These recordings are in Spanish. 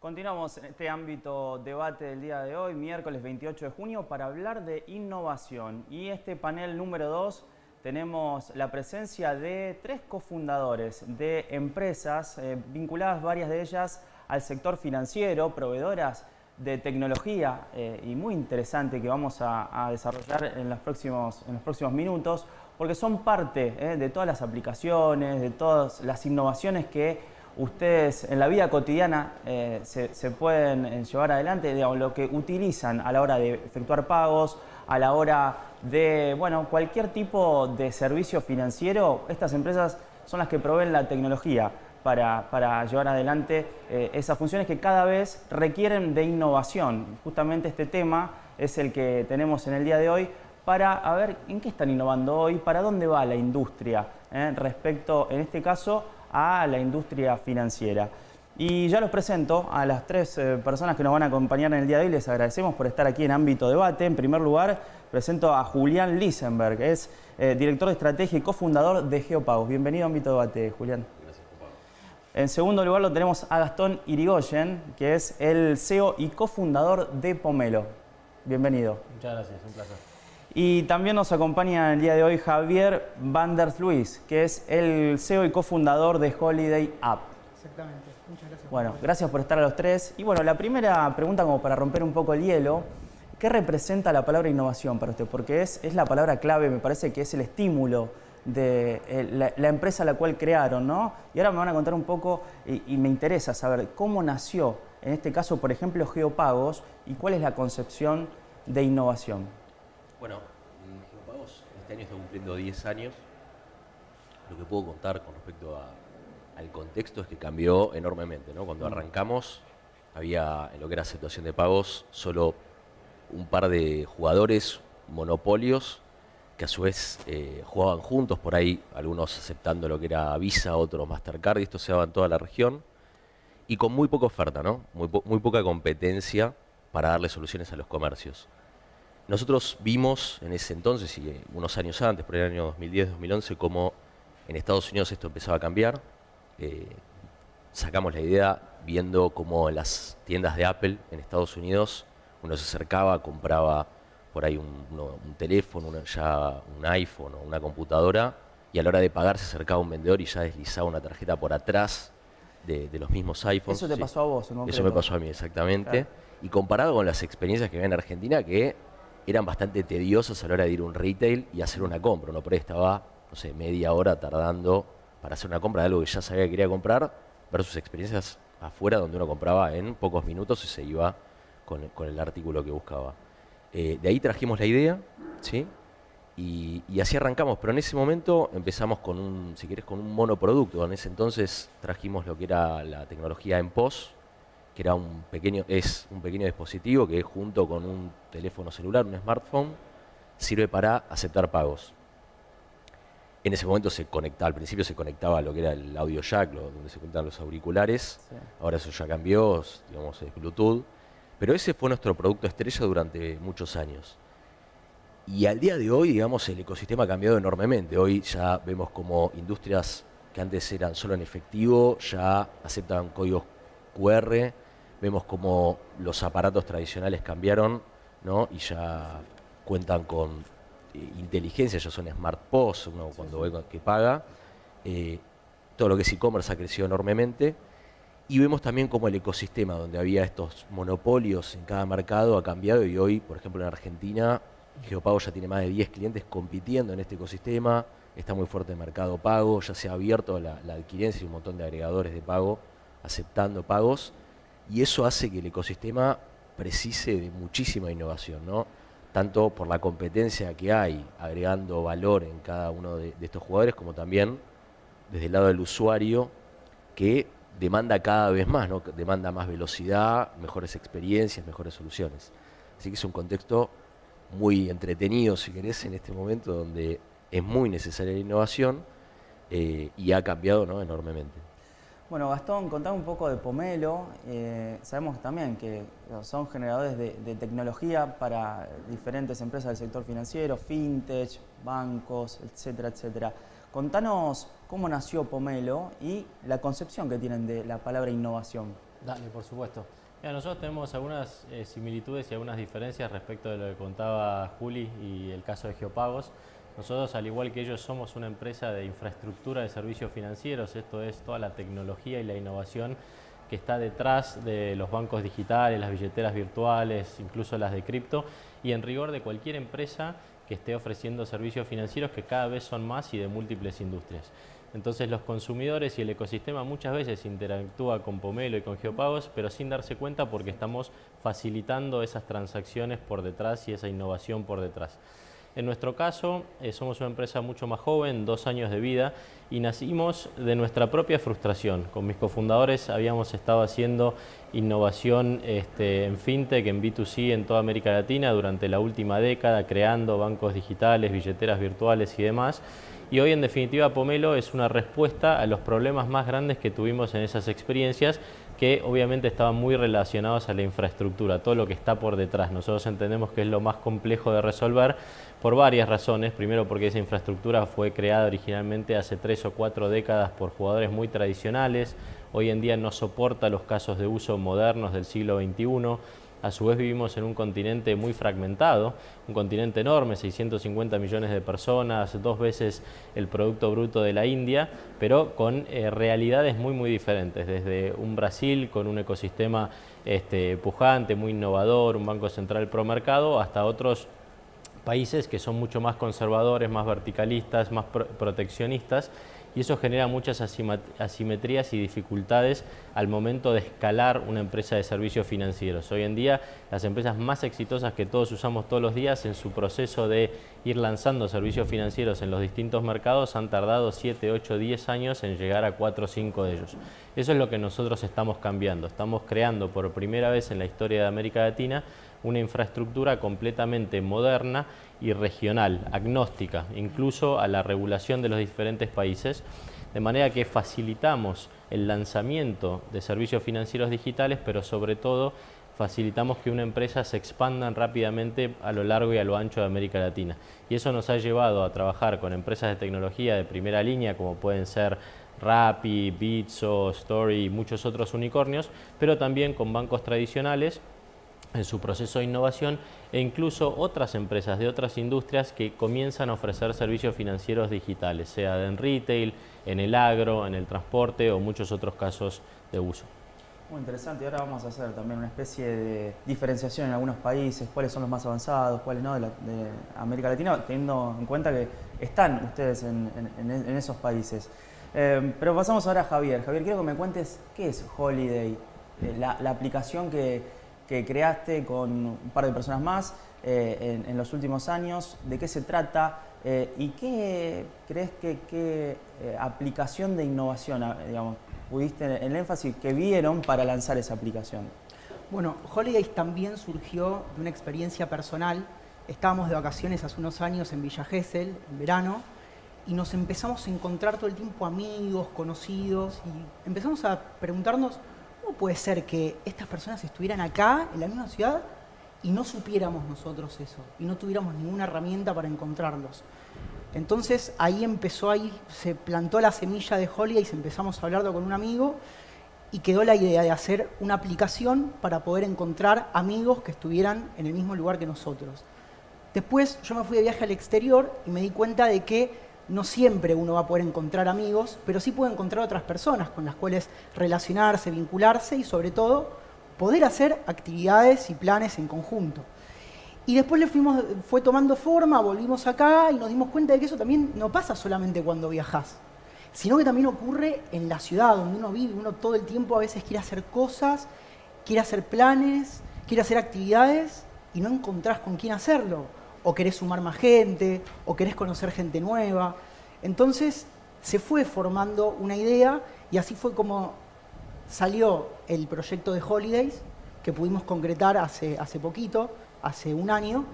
Continuamos en este ámbito debate del día de hoy, miércoles 28 de junio, para hablar de innovación. Y este panel número 2 tenemos la presencia de 3 cofundadores de empresas vinculadas, varias de ellas, al sector financiero, proveedoras de tecnología y muy interesante que vamos a desarrollar en los próximos minutos, porque son parte de todas las aplicaciones, de todas las innovaciones que ustedes en la vida cotidiana se pueden llevar adelante, digamos, lo que utilizan a la hora de efectuar pagos, a la hora de cualquier tipo de servicio financiero. Estas empresas son las que proveen la tecnología para llevar adelante esas funciones que cada vez requieren de innovación. Justamente este tema es el que tenemos en el día de hoy para ver en qué están innovando hoy, para dónde va la industria respecto, en este caso, a la industria financiera. Y ya los presento a las 3 personas que nos van a acompañar en el día de hoy. Les agradecemos por estar aquí en Ámbito Debate. En primer lugar, presento a Julián Lisenberg, es director de estrategia y cofundador de Geopagos. Bienvenido a Ámbito Debate, Julián. Gracias, Juan. En segundo lugar lo tenemos a Gastón Irigoyen, que es el CEO y cofundador de Pomelo. Bienvenido. Muchas gracias, un placer. Y también nos acompaña el día de hoy Javier van der Sluis, que es el CEO y cofundador de Holiday App. Exactamente, muchas gracias. Bueno, gracias por estar a los 3. Y bueno, la primera pregunta, como para romper un poco el hielo, ¿qué representa la palabra innovación para usted? Porque es la palabra clave, me parece que es el estímulo de la empresa a la cual crearon, ¿no? Y ahora me van a contar un poco, y me interesa saber cómo nació, en este caso, por ejemplo, Geopagos, y cuál es la concepción de innovación. Bueno, Geopagos este año está cumpliendo 10 años. Lo que puedo contar con respecto al contexto es que cambió enormemente, ¿no? Cuando arrancamos había, en lo que era aceptación de pagos, solo un par de jugadores, monopolios, que a su vez jugaban juntos, por ahí algunos aceptando lo que era Visa, otros Mastercard, y esto se daba en toda la región, y con muy poca oferta, ¿no? Muy poca competencia para darle soluciones a los comercios. Nosotros vimos en ese entonces, y unos años antes, por el año 2010-2011, cómo en Estados Unidos esto empezaba a cambiar. Sacamos la idea viendo cómo en las tiendas de Apple en Estados Unidos uno se acercaba, compraba por ahí un teléfono, un iPhone o una computadora, y a la hora de pagar se acercaba un vendedor y ya deslizaba una tarjeta por atrás de los mismos iPhones. Eso te pasó a vos, ¿no? Eso me pasó a mí, exactamente. Claro. Y comparado con las experiencias que había en Argentina, que eran bastante tediosas a la hora de ir a un retail y hacer una compra. Uno por ahí estaba, no sé, media hora tardando para hacer una compra de algo que ya sabía que quería comprar, versus experiencias afuera donde uno compraba en pocos minutos y se iba con el artículo que buscaba. De ahí trajimos la idea, ¿sí? Y así arrancamos, pero en ese momento empezamos con un monoproducto. En ese entonces trajimos lo que era la tecnología en POS, que era un pequeño dispositivo que junto con un teléfono celular, un smartphone, sirve para aceptar pagos. En ese momento al principio se conectaba a lo que era el audio jack, donde se conectan los auriculares. Sí. Ahora eso ya cambió, digamos, es Bluetooth. Pero ese fue nuestro producto estrella durante muchos años. Y al día de hoy, digamos, el ecosistema ha cambiado enormemente. Hoy ya vemos como industrias que antes eran solo en efectivo, ya aceptan códigos QR. Vemos como los aparatos tradicionales cambiaron, ¿no? Y ya cuentan con inteligencia, ya son Smart POS, ¿no? Cuando ve que paga. Todo lo que es e-commerce ha crecido enormemente. Y vemos también como el ecosistema donde había estos monopolios en cada mercado ha cambiado, y hoy, por ejemplo, en Argentina, Geopagos ya tiene más de 10 clientes compitiendo en este ecosistema. Está muy fuerte el mercado pago, ya se ha abierto la adquirencia y un montón de agregadores de pago aceptando pagos, y eso hace que el ecosistema precise de muchísima innovación, ¿no? Tanto por la competencia que hay, agregando valor en cada uno de estos jugadores, como también desde el lado del usuario, que demanda cada vez más, ¿no? Demanda más velocidad, mejores experiencias, mejores soluciones. Así que es un contexto muy entretenido, si querés, en este momento, donde es muy necesaria la innovación y ha cambiado, ¿no?, enormemente. Bueno, Gastón, contame un poco de Pomelo. Sabemos también que son generadores de tecnología para diferentes empresas del sector financiero, fintech, bancos, etcétera, etcétera. Contanos cómo nació Pomelo y la concepción que tienen de la palabra innovación. Dale, por supuesto. Mira, nosotros tenemos algunas similitudes y algunas diferencias respecto de lo que contaba Juli y el caso de Geopagos. Nosotros, al igual que ellos, somos una empresa de infraestructura de servicios financieros. Esto es toda la tecnología y la innovación que está detrás de los bancos digitales, las billeteras virtuales, incluso las de cripto, y en rigor de cualquier empresa que esté ofreciendo servicios financieros, que cada vez son más y de múltiples industrias. Entonces los consumidores y el ecosistema muchas veces interactúa con Pomelo y con Geopagos, pero sin darse cuenta, porque estamos facilitando esas transacciones por detrás y esa innovación por detrás. En nuestro caso, somos una empresa mucho más joven, 2 años de vida, y nacimos de nuestra propia frustración. Con mis cofundadores habíamos estado haciendo innovación en fintech, en B2C en toda América Latina durante la última década, creando bancos digitales, billeteras virtuales y demás. Y hoy, en definitiva, Pomelo es una respuesta a los problemas más grandes que tuvimos en esas experiencias, que obviamente estaban muy relacionados a la infraestructura, todo lo que está por detrás. Nosotros entendemos que es lo más complejo de resolver por varias razones. Primero, porque esa infraestructura fue creada originalmente hace 3 o 4 décadas por jugadores muy tradicionales. Hoy en día no soporta los casos de uso modernos del siglo XXI. A su vez vivimos en un continente muy fragmentado, un continente enorme, 650 millones de personas, 2 veces el Producto Bruto de la India, pero con realidades muy diferentes, desde un Brasil con un ecosistema pujante, muy innovador, un banco central pro mercado, hasta otros países que son mucho más conservadores, más verticalistas, más proteccionistas, y eso genera muchas asimetrías y dificultades al momento de escalar una empresa de servicios financieros. Hoy en día, las empresas más exitosas que todos usamos todos los días, en su proceso de ir lanzando servicios financieros en los distintos mercados, han tardado 7, 8, 10 años en llegar a 4 o 5 de ellos. Eso es lo que nosotros estamos cambiando. Estamos creando por primera vez en la historia de América Latina una infraestructura completamente moderna y regional, agnóstica, incluso a la regulación de los diferentes países, de manera que facilitamos el lanzamiento de servicios financieros digitales, pero sobre todo facilitamos que una empresa se expanda rápidamente a lo largo y a lo ancho de América Latina. Y eso nos ha llevado a trabajar con empresas de tecnología de primera línea, como pueden ser Rappi, Bitso, Story y muchos otros unicornios, pero también con bancos tradicionales en su proceso de innovación, e incluso otras empresas de otras industrias que comienzan a ofrecer servicios financieros digitales, sea en retail, en el agro, en el transporte o muchos otros casos de uso. Muy interesante. Y ahora vamos a hacer también una especie de diferenciación en algunos países, cuáles son los más avanzados, cuáles no de América Latina, teniendo en cuenta que están ustedes en esos países. Pero pasamos ahora a Javier. Javier, quiero que me cuentes qué es Holiday, la aplicación que creaste con un par de personas más en los últimos años, de qué se trata y qué crees qué aplicación de innovación, digamos, pudiste, el énfasis que vieron para lanzar esa aplicación. Bueno, Holidays también surgió de una experiencia personal. Estábamos de vacaciones hace unos años en Villa Gesell, en verano, y nos empezamos a encontrar todo el tiempo amigos, conocidos, y empezamos a preguntarnos, ¿cómo puede ser que estas personas estuvieran acá, en la misma ciudad, y no supiéramos nosotros eso? Y no tuviéramos ninguna herramienta para encontrarlos. Entonces ahí se plantó la semilla de Holidays, empezamos a hablarlo con un amigo, y quedó la idea de hacer una aplicación para poder encontrar amigos que estuvieran en el mismo lugar que nosotros. Después yo me fui de viaje al exterior y me di cuenta de que no siempre uno va a poder encontrar amigos, pero sí puede encontrar otras personas con las cuales relacionarse, vincularse y sobre todo poder hacer actividades y planes en conjunto. Y después fue tomando forma, volvimos acá y nos dimos cuenta de que eso también no pasa solamente cuando viajás, sino que también ocurre en la ciudad donde uno vive. Uno todo el tiempo a veces quiere hacer cosas, quiere hacer planes, quiere hacer actividades y no encontrás con quién hacerlo. O querés sumar más gente, o querés conocer gente nueva. Entonces se fue formando una idea y así fue como salió el proyecto de Holidays, que pudimos concretar hace poquito, hace un año,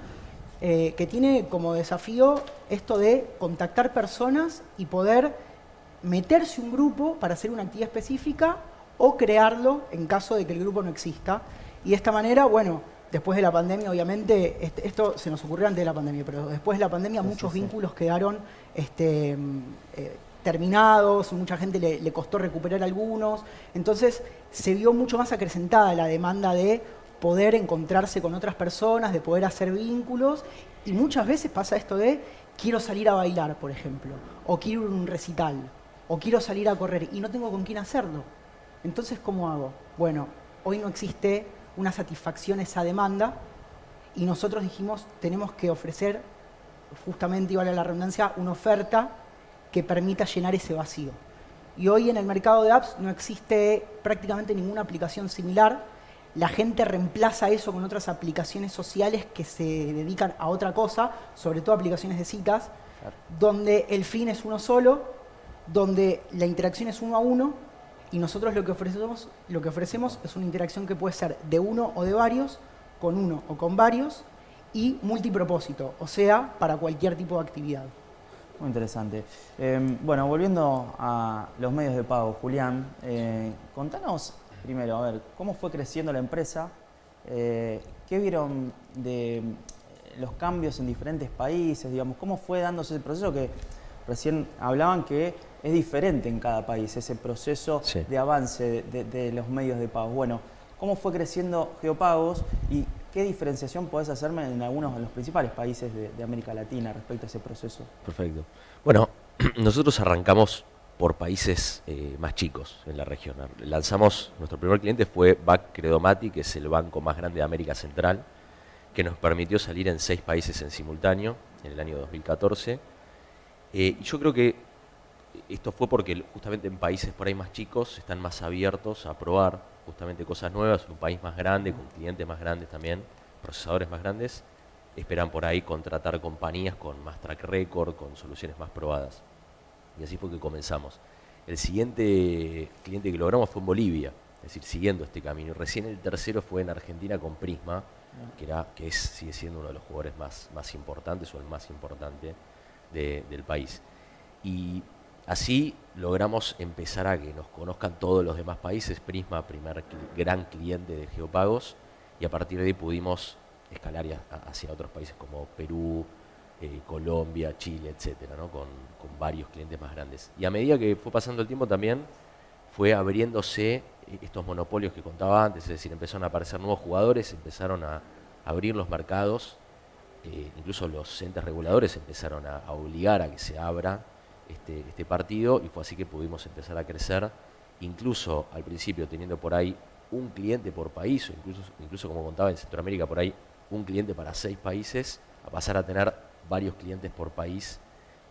que tiene como desafío esto de contactar personas y poder meterse un grupo para hacer una actividad específica o crearlo en caso de que el grupo no exista. Y de esta manera, bueno, después de la pandemia, obviamente, esto se nos ocurrió antes de la pandemia, pero después de la pandemia muchos vínculos quedaron terminados, mucha gente le costó recuperar algunos, entonces se vio mucho más acrecentada la demanda de poder encontrarse con otras personas, de poder hacer vínculos, y muchas veces pasa esto de quiero salir a bailar, por ejemplo, o quiero ir a un recital, o quiero salir a correr, y no tengo con quién hacerlo. Entonces, ¿cómo hago? Bueno, hoy no existe una satisfacción a esa demanda, y nosotros dijimos, tenemos que ofrecer, justamente, igual a la redundancia, una oferta que permita llenar ese vacío. Y hoy en el mercado de apps no existe prácticamente ninguna aplicación similar. La gente reemplaza eso con otras aplicaciones sociales que se dedican a otra cosa, sobre todo aplicaciones de citas, donde el fin es uno solo, donde la interacción es uno a uno, y nosotros lo que ofrecemos es una interacción que puede ser de uno o de varios, con uno o con varios, y multipropósito, o sea, para cualquier tipo de actividad. Muy interesante. Bueno, volviendo a los medios de pago, Julián, contanos primero, a ver, ¿cómo fue creciendo la empresa? ¿Qué vieron de los cambios en diferentes países? Digamos, ¿cómo fue dándose ese proceso que recién hablaban que es diferente en cada país, ese proceso de avance de los medios de pago? Bueno, ¿cómo fue creciendo Geopagos y qué diferenciación podés hacerme en algunos de los principales países de América Latina respecto a ese proceso? Perfecto. Bueno, nosotros arrancamos por países más chicos en la región. Nuestro primer cliente fue BAC Credomati, que es el banco más grande de América Central, que nos permitió salir en 6 países en simultáneo en el año 2014. Y yo creo que esto fue porque justamente en países por ahí más chicos están más abiertos a probar justamente cosas nuevas. Un país más grande, con clientes más grandes también, procesadores más grandes, esperan por ahí contratar compañías con más track record, con soluciones más probadas. Y así fue que comenzamos. El siguiente cliente que logramos fue en Bolivia, es decir, siguiendo este camino. Y recién el tercero fue en Argentina con Prisma, sigue siendo uno de los jugadores más importantes o el más importante del país. Y así logramos empezar a que nos conozcan todos los demás países. Prisma, primer gran cliente de Geopagos, y a partir de ahí pudimos escalar hacia otros países como Perú, Colombia, Chile, etcétera, ¿no? con varios clientes más grandes. Y a medida que fue pasando el tiempo también fue abriéndose estos monopolios que contaba antes, es decir, empezaron a aparecer nuevos jugadores, empezaron a abrir los mercados, incluso los entes reguladores empezaron a obligar a que se abra este partido, y fue así que pudimos empezar a crecer, incluso al principio teniendo por ahí un cliente por país, o incluso como contaba en Centroamérica por ahí un cliente para 6 países, a pasar a tener varios clientes por país,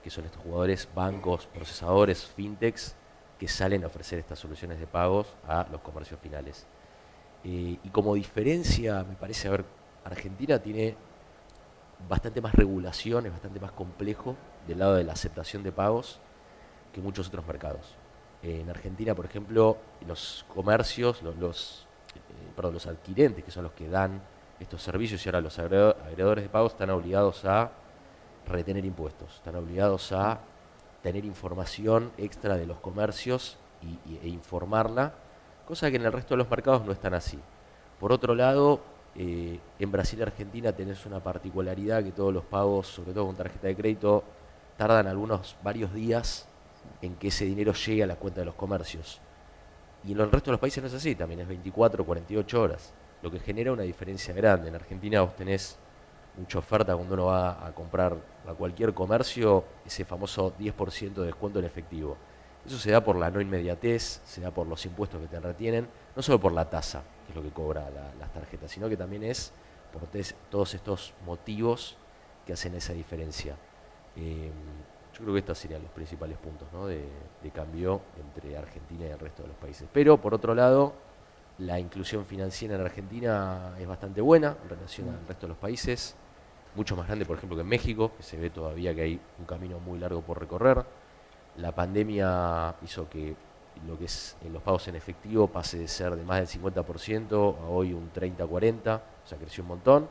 que son estos jugadores, bancos, procesadores, fintechs, que salen a ofrecer estas soluciones de pagos a los comercios finales. Y como diferencia, me parece, Argentina tiene bastante más regulación, es bastante más complejo del lado de la aceptación de pagos que muchos otros mercados. En Argentina, por ejemplo, los comercios, los adquirentes, que son los que dan estos servicios, y ahora los agregadores de pagos, están obligados a retener impuestos, están obligados a tener información extra de los comercios e informarla, cosa que en el resto de los mercados no es tan así. Por otro lado, en Brasil y Argentina tenés una particularidad, que todos los pagos, sobre todo con tarjeta de crédito, tardan varios días en que ese dinero llegue a la cuenta de los comercios. Y en el resto de los países no es así, también es 24 o 48 horas, lo que genera una diferencia grande. En Argentina vos tenés mucha oferta cuando uno va a comprar a cualquier comercio, ese famoso 10% de descuento en efectivo. Eso se da por la no inmediatez, se da por los impuestos que te retienen, no solo por la tasa, que es lo que cobra las tarjetas, sino que también es por todos estos motivos que hacen esa diferencia. Yo creo que estos serían los principales puntos, ¿no? de cambio entre Argentina y el resto de los países. Pero, por otro lado, la inclusión financiera en Argentina es bastante buena en relación al resto de los países, mucho más grande, por ejemplo, que en México, que se ve todavía que hay un camino muy largo por recorrer. La pandemia hizo que lo que es los pagos en efectivo pase de ser de más del 50% a hoy un 30-40%, o sea, creció un montón.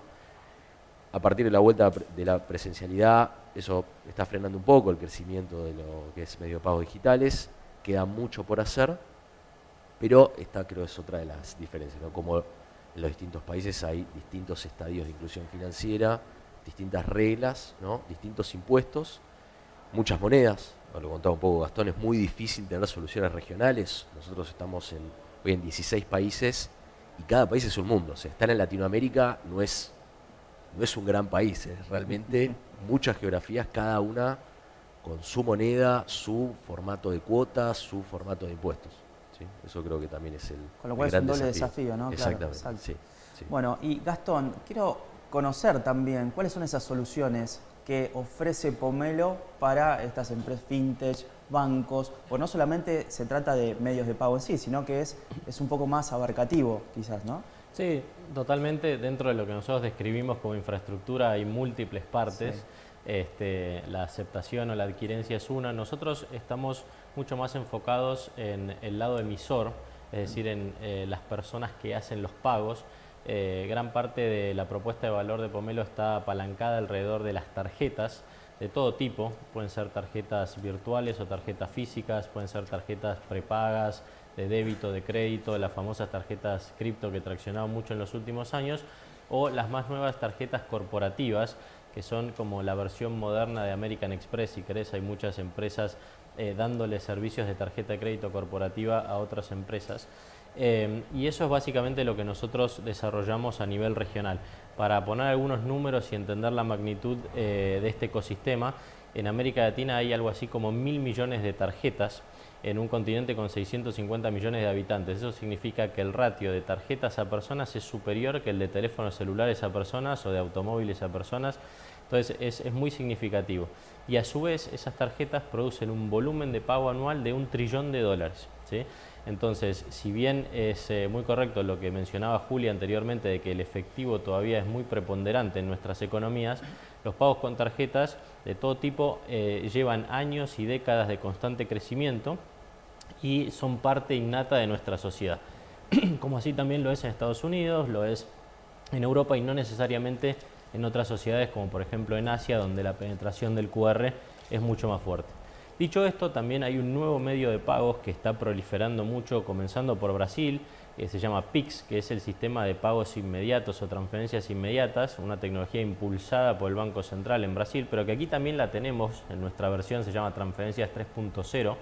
A partir de la vuelta de la presencialidad, eso está frenando un poco el crecimiento de lo que es medio de pagos digitales, queda mucho por hacer, pero esta creo es otra de las diferencias, ¿no? Como en los distintos países hay distintos estadios de inclusión financiera, distintas reglas, ¿no? Distintos impuestos, muchas monedas, lo contaba un poco Gastón, es muy difícil tener soluciones regionales. Nosotros estamos hoy en 16 países y cada país es un mundo. O sea, estar en Latinoamérica no es un gran país, es realmente muchas geografías, cada una con su moneda, su formato de cuotas, su formato de impuestos. ¿Sí? Eso creo que también es Con lo cual es un doble desafío, ¿no? Exactamente. Claro, Sí, sí. Bueno, y Gastón, quiero conocer también cuáles son esas soluciones que ofrece Pomelo para estas empresas fintech, bancos, o no solamente se trata de medios de pago en sí, sino que es un poco más abarcativo quizás, ¿no? Sí, totalmente. Dentro de lo que nosotros describimos como infraestructura hay múltiples partes. Sí. La aceptación o la adquirencia es una. Nosotros estamos mucho más enfocados en el lado emisor, es decir, en las personas que hacen los pagos. Gran parte de la propuesta de valor de Pomelo está apalancada alrededor de las tarjetas de todo tipo. Pueden ser tarjetas virtuales o tarjetas físicas, pueden ser tarjetas prepagas, de débito, de crédito, las famosas tarjetas cripto que traccionaban mucho en los últimos años, o las más nuevas tarjetas corporativas, que son como la versión moderna de American Express, si querés. Hay muchas empresas dándole servicios de tarjeta de crédito corporativa a otras empresas. Y eso es básicamente lo que nosotros desarrollamos a nivel regional. Para poner algunos números y entender la magnitud de este ecosistema, en América Latina hay algo así como 1.000 millones de tarjetas en un continente con 650 millones de habitantes. Eso significa que el ratio de tarjetas a personas es superior que el de teléfonos celulares a personas o de automóviles a personas. Entonces es muy significativo. Y a su vez esas tarjetas producen un volumen de pago anual de $1 trillón, ¿sí? Entonces, si bien es muy correcto lo que mencionaba Julia anteriormente de que el efectivo todavía es muy preponderante en nuestras economías, los pagos con tarjetas de todo tipo llevan años y décadas de constante crecimiento y son parte innata de nuestra sociedad. Como así también lo es en Estados Unidos, lo es en Europa y no necesariamente en otras sociedades como por ejemplo en Asia, donde la penetración del QR es mucho más fuerte. Dicho esto, también hay un nuevo medio de pagos que está proliferando mucho, comenzando por Brasil, que se llama Pix, que es el sistema de pagos inmediatos o transferencias inmediatas, una tecnología impulsada por el Banco Central en Brasil, pero que aquí también la tenemos, en nuestra versión se llama Transferencias 3.0,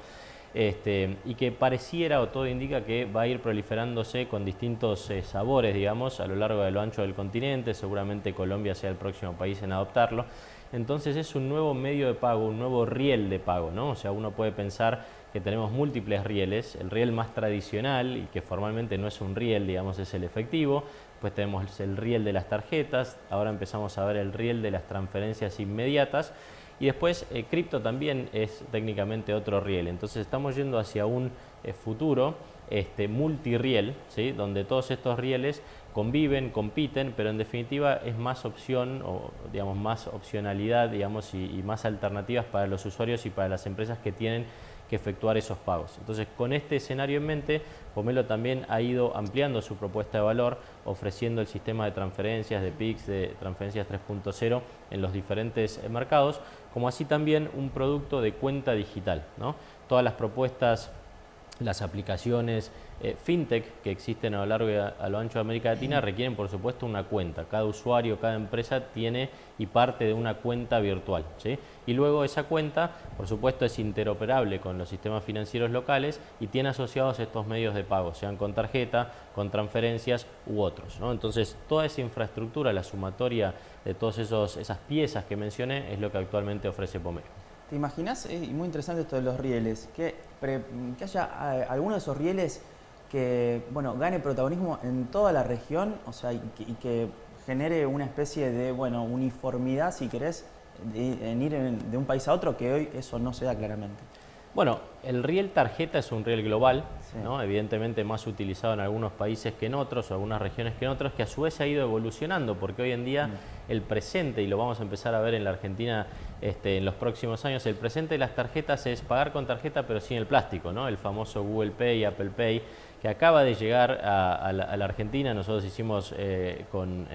y que pareciera o todo indica que va a ir proliferándose con distintos sabores, digamos, a lo largo de lo ancho del continente. Seguramente Colombia sea el próximo país en adoptarlo. Entonces es un nuevo medio de pago, un nuevo riel de pago, ¿no? O sea, uno puede pensar que tenemos múltiples rieles. El riel más tradicional, y que formalmente no es un riel, digamos, es el efectivo. Pues tenemos el riel de las tarjetas, ahora empezamos a ver el riel de las transferencias inmediatas. Y después cripto también es técnicamente otro riel. Entonces estamos yendo hacia un futuro multirriel, ¿sí? Donde todos estos rieles conviven, compiten, pero en definitiva es más opción o digamos más opcionalidad, digamos, y más alternativas para los usuarios y para las empresas que tienen que efectuar esos pagos. Entonces, con este escenario en mente, Pomelo también ha ido ampliando su propuesta de valor, ofreciendo el sistema de transferencias, de Pix, de transferencias 3.0 en los diferentes mercados, como así también un producto de cuenta digital, ¿no? Todas las propuestas, las aplicaciones fintech que existen a lo largo y a lo ancho de América Latina requieren, por supuesto, una cuenta. Cada usuario, cada empresa tiene y parte de una cuenta virtual, ¿sí? Y luego esa cuenta, por supuesto, es interoperable con los sistemas financieros locales y tiene asociados estos medios de pago, sean con tarjeta, con transferencias u otros, ¿no? Entonces, toda esa infraestructura, la sumatoria de todas esas piezas que mencioné, es lo que actualmente ofrece Pomelo. ¿Te imaginas? Y muy interesante esto de los rieles, que haya alguno de esos rieles que, bueno, gane protagonismo en toda la región, o sea, y que genere una especie de, bueno, uniformidad, si querés, en ir de un país a otro, que hoy eso no se da claramente. Bueno, el riel tarjeta es un riel global, Sí. ¿no? Evidentemente más utilizado en algunos países que en otros, o algunas regiones que en otros, que a su vez se ha ido evolucionando, porque hoy en día el presente, y lo vamos a empezar a ver en la Argentina en los próximos años, el presente de las tarjetas es pagar con tarjeta pero sin el plástico, ¿no? El famoso Google Pay, Apple Pay, que acaba de llegar a la Argentina. Nosotros hicimos con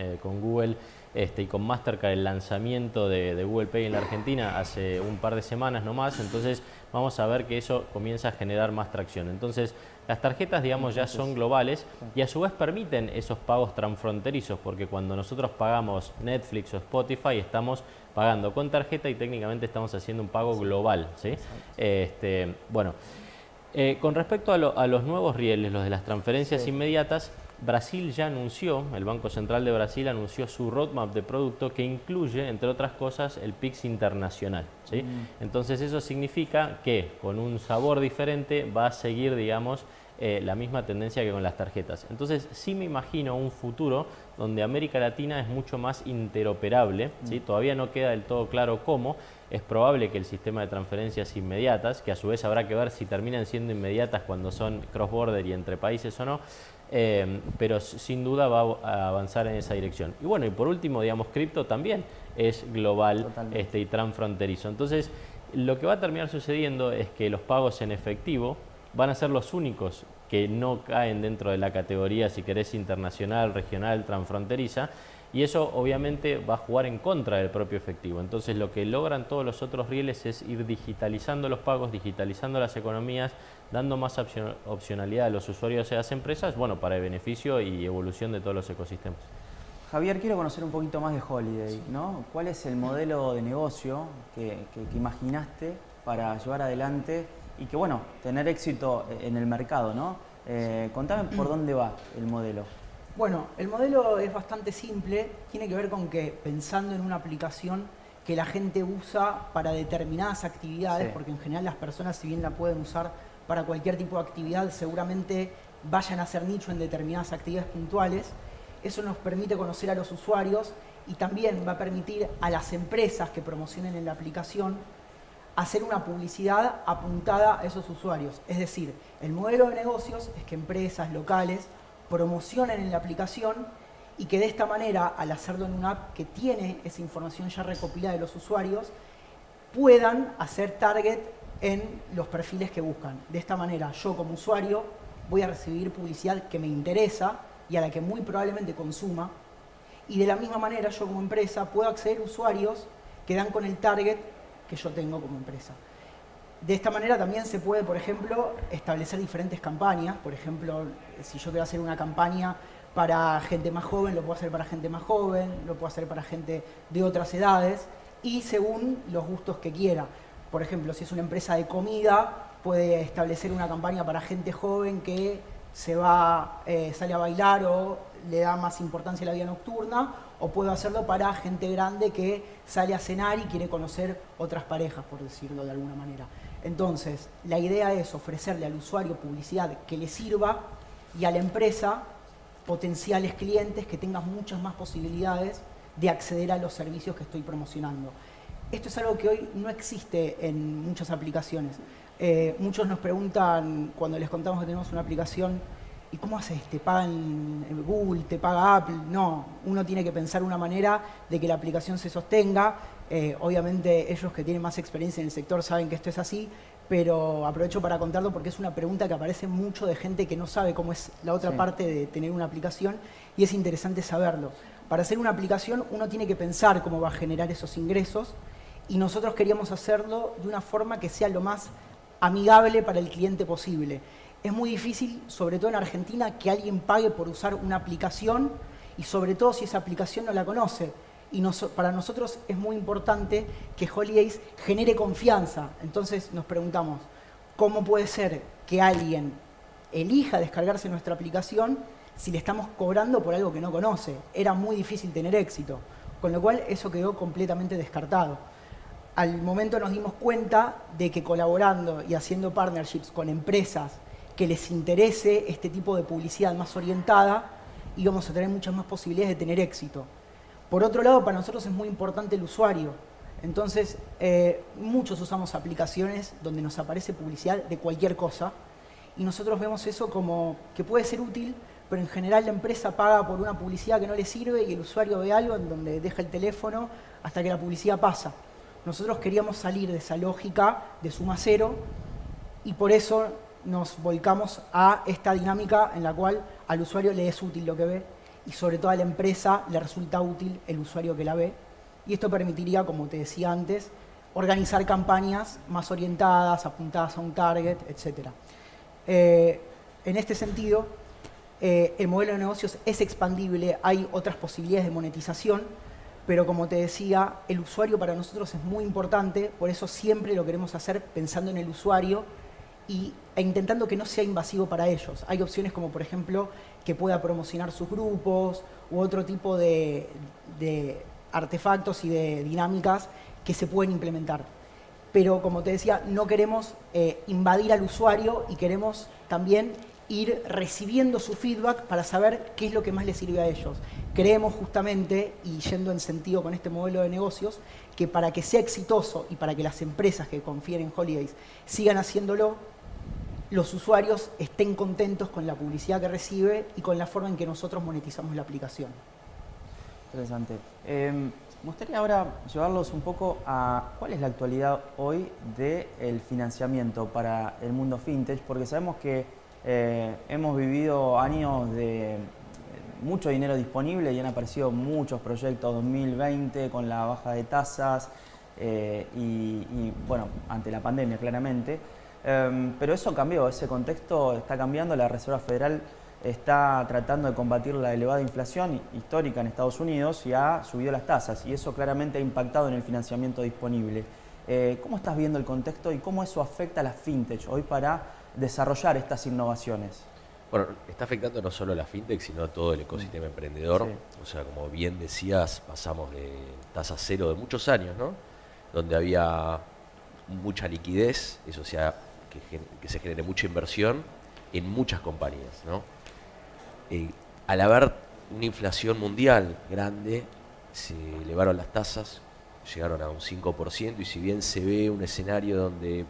Google y con Mastercard el lanzamiento de Google Pay en la Argentina hace un par de semanas nomás, entonces vamos a ver que eso comienza a generar más tracción. Entonces las tarjetas, digamos, ya son globales y a su vez permiten esos pagos transfronterizos, porque cuando nosotros pagamos Netflix o Spotify estamos pagando con tarjeta y técnicamente estamos haciendo un pago global, ¿sí? Bueno, con respecto a los nuevos rieles, los de las transferencias inmediatas, Brasil ya anunció, el Banco Central de Brasil anunció su roadmap de producto que incluye, entre otras cosas, el Pix internacional, ¿sí? Entonces eso significa que con un sabor diferente va a seguir, digamos, la misma tendencia que con las tarjetas. Entonces sí me imagino un futuro donde América Latina es mucho más interoperable, ¿sí? Todavía no queda del todo claro cómo. Es probable que el sistema de transferencias inmediatas, que a su vez habrá que ver si terminan siendo inmediatas cuando son cross-border y entre países o no, pero sin duda va a avanzar en esa dirección. Y bueno, y por último, digamos, cripto también es global y transfronterizo. Entonces, lo que va a terminar sucediendo es que los pagos en efectivo van a ser los únicos que no caen dentro de la categoría, si querés, internacional, regional, transfronteriza, y eso obviamente va a jugar en contra del propio efectivo. Entonces lo que logran todos los otros rieles es ir digitalizando los pagos, digitalizando las economías, dando más opcionalidad a los usuarios y a las empresas, bueno, para el beneficio y evolución de todos los ecosistemas. Javier, quiero conocer un poquito más de Holiday, ¿no? ¿Cuál es el modelo de negocio que imaginaste para llevar adelante y que, bueno, tener éxito en el mercado, ¿no? Contame por dónde va el modelo. Bueno, el modelo es bastante simple, tiene que ver con que pensando en una aplicación que la gente usa para determinadas actividades, porque en general las personas, si bien la pueden usar para cualquier tipo de actividad, seguramente vayan a hacer nicho en determinadas actividades puntuales. Eso nos permite conocer a los usuarios y también va a permitir a las empresas que promocionen en la aplicación hacer una publicidad apuntada a esos usuarios. Es decir, el modelo de negocios es que empresas locales promocionen en la aplicación y que de esta manera, al hacerlo en una app que tiene esa información ya recopilada de los usuarios, puedan hacer target en los perfiles que buscan. De esta manera, yo como usuario voy a recibir publicidad que me interesa y a la que muy probablemente consuma, y de la misma manera yo como empresa puedo acceder a usuarios que dan con el target que yo tengo como empresa. De esta manera también se puede, por ejemplo, establecer diferentes campañas. Por ejemplo, si yo quiero hacer una campaña para gente más joven, lo puedo hacer para gente más joven, lo puedo hacer para gente de otras edades y según los gustos que quiera. Por ejemplo, si es una empresa de comida, puede establecer una campaña para gente joven que sale a bailar o le da más importancia a la vida nocturna, o puedo hacerlo para gente grande que sale a cenar y quiere conocer otras parejas, por decirlo de alguna manera. Entonces, la idea es ofrecerle al usuario publicidad que le sirva y a la empresa potenciales clientes que tengan muchas más posibilidades de acceder a los servicios que estoy promocionando. Esto es algo que hoy no existe en muchas aplicaciones. Muchos nos preguntan cuando les contamos que tenemos una aplicación, ¿y cómo haces? ¿Te pagan Google? ¿Te paga Apple? No, uno tiene que pensar una manera de que la aplicación se sostenga. Obviamente ellos que tienen más experiencia en el sector saben que esto es así, pero aprovecho para contarlo porque es una pregunta que aparece mucho de gente que no sabe cómo es la otra parte de tener una aplicación y es interesante saberlo. Para hacer una aplicación uno tiene que pensar cómo va a generar esos ingresos y nosotros queríamos hacerlo de una forma que sea lo más amigable para el cliente posible. Es muy difícil, sobre todo en Argentina, que alguien pague por usar una aplicación y sobre todo si esa aplicación no la conoce. Y para nosotros es muy importante que Holidays genere confianza. Entonces nos preguntamos, ¿cómo puede ser que alguien elija descargarse nuestra aplicación si le estamos cobrando por algo que no conoce? Era muy difícil tener éxito, con lo cual eso quedó completamente descartado. Al momento nos dimos cuenta de que colaborando y haciendo partnerships con empresas que les interese este tipo de publicidad más orientada, íbamos a tener muchas más posibilidades de tener éxito. Por otro lado, para nosotros es muy importante el usuario. Entonces, muchos usamos aplicaciones donde nos aparece publicidad de cualquier cosa y nosotros vemos eso como que puede ser útil, pero en general la empresa paga por una publicidad que no le sirve y el usuario ve algo en donde deja el teléfono hasta que la publicidad pasa. Nosotros queríamos salir de esa lógica de suma cero y por eso nos volcamos a esta dinámica en la cual al usuario le es útil lo que ve y sobre todo a la empresa le resulta útil el usuario que la ve. Y esto permitiría, como te decía antes, organizar campañas más orientadas, apuntadas a un target, etc. En este sentido, el modelo de negocios es expandible, hay otras posibilidades de monetización, pero como te decía, el usuario para nosotros es muy importante, por eso siempre lo queremos hacer pensando en el usuario e intentando que no sea invasivo para ellos. Hay opciones como, por ejemplo, que pueda promocionar sus grupos u otro tipo de artefactos y de dinámicas que se pueden implementar. Pero, como te decía, no queremos invadir al usuario y queremos también ir recibiendo su feedback para saber qué es lo que más les sirve a ellos. Creemos justamente, y yendo en sentido con este modelo de negocios, que para que sea exitoso y para que las empresas que confíen en Holidays sigan haciéndolo, los usuarios estén contentos con la publicidad que recibe y con la forma en que nosotros monetizamos la aplicación. Interesante. Me gustaría ahora llevarlos un poco a cuál es la actualidad hoy del financiamiento para el mundo fintech, porque sabemos que hemos vivido años de mucho dinero disponible y han aparecido muchos proyectos 2020 con la baja de tasas y bueno, ante la pandemia claramente. Pero eso cambió, ese contexto está cambiando. La Reserva Federal está tratando de combatir la elevada inflación histórica en Estados Unidos y ha subido las tasas, y eso claramente ha impactado en el financiamiento disponible. ¿Cómo estás viendo el contexto y cómo eso afecta a las fintech hoy para desarrollar estas innovaciones? Bueno, está afectando no solo a la fintech, sino a todo el ecosistema emprendedor. Sí. O sea, como bien decías, pasamos de tasa cero de muchos años, ¿no? Donde había mucha liquidez, eso sea, que se genere mucha inversión en muchas compañías, ¿no? Al haber una inflación mundial grande, se elevaron las tasas, llegaron a un 5%, y si bien se ve un escenario donde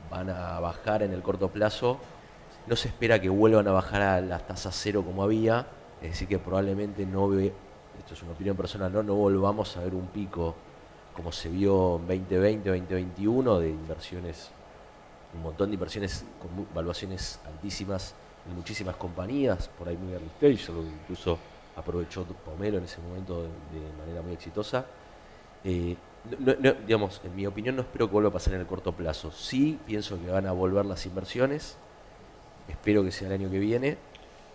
van a bajar en el corto plazo, no se espera que vuelvan a bajar a las tasas cero como había, es decir que probablemente esto es una opinión personal, no volvamos a ver un pico como se vio en 2020, 2021, de inversiones, un montón de inversiones con valuaciones altísimas en muchísimas compañías, por ahí muy early stage, lo que incluso aprovechó Pomelo en ese momento de manera muy exitosa. Digamos, en mi opinión, no espero que vuelva a pasar en el corto plazo. Sí pienso que van a volver las inversiones, espero que sea el año que viene,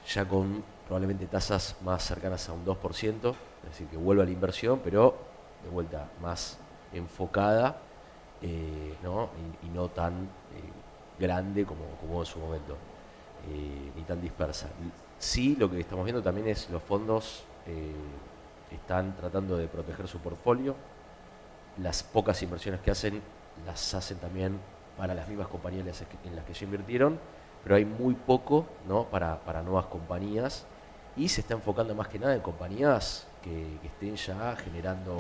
ya con probablemente tasas más cercanas a un 2%, es decir, que vuelva la inversión, pero de vuelta más enfocada, ¿no? Y no tan grande como en su momento, ni tan dispersa. Sí, lo que estamos viendo también es los fondos están tratando de proteger su portfolio. Las pocas inversiones que hacen, las hacen también para las mismas compañías en las que ya invirtieron, pero hay muy poco, ¿no? para nuevas compañías, y se está enfocando más que nada en compañías que estén ya generando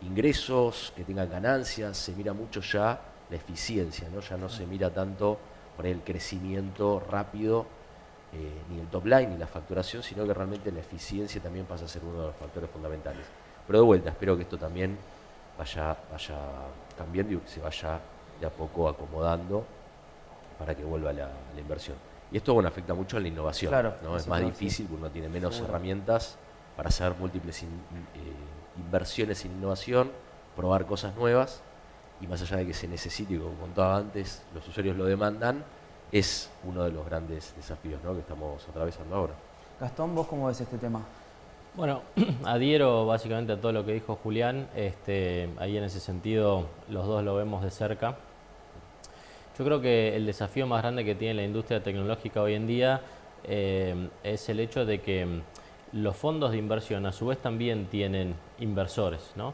ingresos, que tengan ganancias. Se mira mucho ya la eficiencia, ¿no? Ya no se mira tanto por el crecimiento rápido, ni el top line ni la facturación, sino que realmente la eficiencia también pasa a ser uno de los factores fundamentales. Pero de vuelta, espero que esto también vaya cambiando y se vaya de a poco acomodando para que vuelva la inversión. Y esto, bueno, afecta mucho a la innovación, claro, ¿no? Es más difícil porque uno tiene menos herramientas para hacer múltiples inversiones en innovación, probar cosas nuevas, y más allá de que se necesite, y como contaba antes, los usuarios lo demandan, es uno de los grandes desafíos, ¿no? que estamos atravesando ahora. Gastón, ¿vos cómo ves este tema? Bueno, adhiero básicamente a todo lo que dijo Julián. Ahí en ese sentido los dos lo vemos de cerca. Yo creo que el desafío más grande que tiene la industria tecnológica hoy en día es el hecho de que los fondos de inversión a su vez también tienen inversores, ¿no?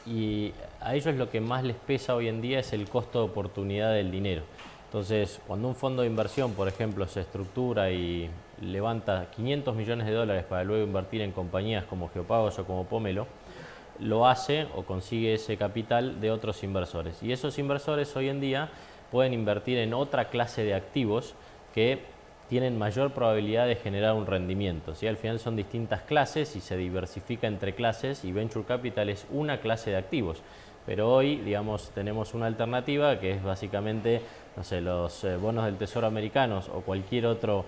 Y a ellos lo que más les pesa hoy en día es el costo de oportunidad del dinero. Entonces, cuando un fondo de inversión, por ejemplo, se estructura y levanta 500 millones de dólares para luego invertir en compañías como Geopagos o como Pomelo, lo hace o consigue ese capital de otros inversores. Y esos inversores hoy en día pueden invertir en otra clase de activos que tienen mayor probabilidad de generar un rendimiento, ¿sí? Al final son distintas clases y se diversifica entre clases, y Venture Capital es una clase de activos. Pero hoy, digamos, tenemos una alternativa que es básicamente no sé, los bonos del Tesoro americanos o cualquier otro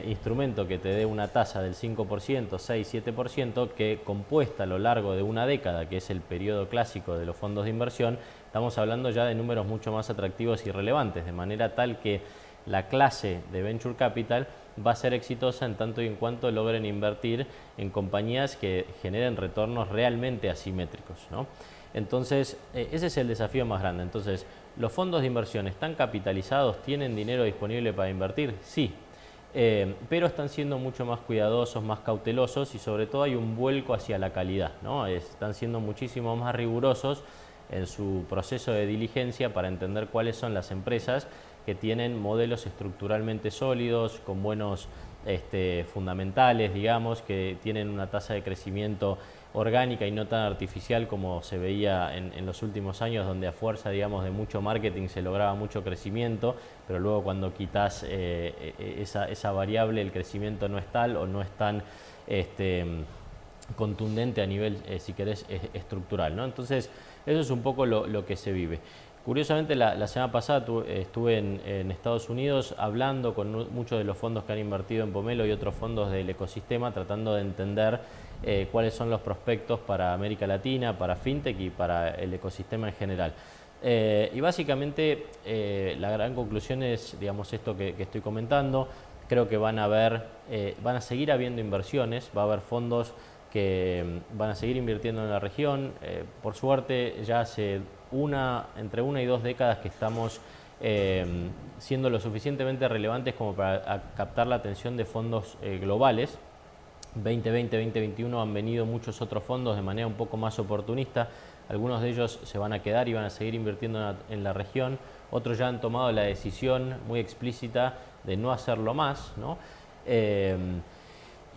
instrumento que te dé una tasa del 5%, 6, 7%, que compuesta a lo largo de una década, que es el periodo clásico de los fondos de inversión, estamos hablando ya de números mucho más atractivos y relevantes, de manera tal que la clase de Venture Capital va a ser exitosa en tanto y en cuanto logren invertir en compañías que generen retornos realmente asimétricos, ¿no? Entonces, ese es el desafío más grande. Entonces, ¿los fondos de inversión están capitalizados? ¿Tienen dinero disponible para invertir? Sí, pero están siendo mucho más cuidadosos, más cautelosos y sobre todo hay un vuelco hacia la calidad, ¿no? Están siendo muchísimo más rigurosos en su proceso de diligencia para entender cuáles son las empresas que tienen modelos estructuralmente sólidos, con buenos fundamentales, digamos, que tienen una tasa de crecimiento orgánica y no tan artificial como se veía en los últimos años, donde a fuerza, digamos, de mucho marketing se lograba mucho crecimiento, pero luego cuando quitas esa variable, el crecimiento no es tal o no es tan contundente a nivel, si querés, estructural, ¿no? Entonces, eso es un poco lo que se vive. Curiosamente, la semana pasada estuve en Estados Unidos hablando con muchos de los fondos que han invertido en Pomelo y otros fondos del ecosistema, tratando de entender cuáles son los prospectos para América Latina, para FinTech y para el ecosistema en general. Y básicamente la gran conclusión es, digamos, esto que estoy comentando. Creo que van a seguir habiendo inversiones, va a haber fondos que van a seguir invirtiendo en la región. Por suerte, ya hace entre una y 2 décadas que estamos siendo lo suficientemente relevantes como para captar la atención de fondos globales. 2020, 2021 han venido muchos otros fondos de manera un poco más oportunista. Algunos de ellos se van a quedar y van a seguir invirtiendo en la región. Otros ya han tomado la decisión muy explícita de no hacerlo más, ¿no?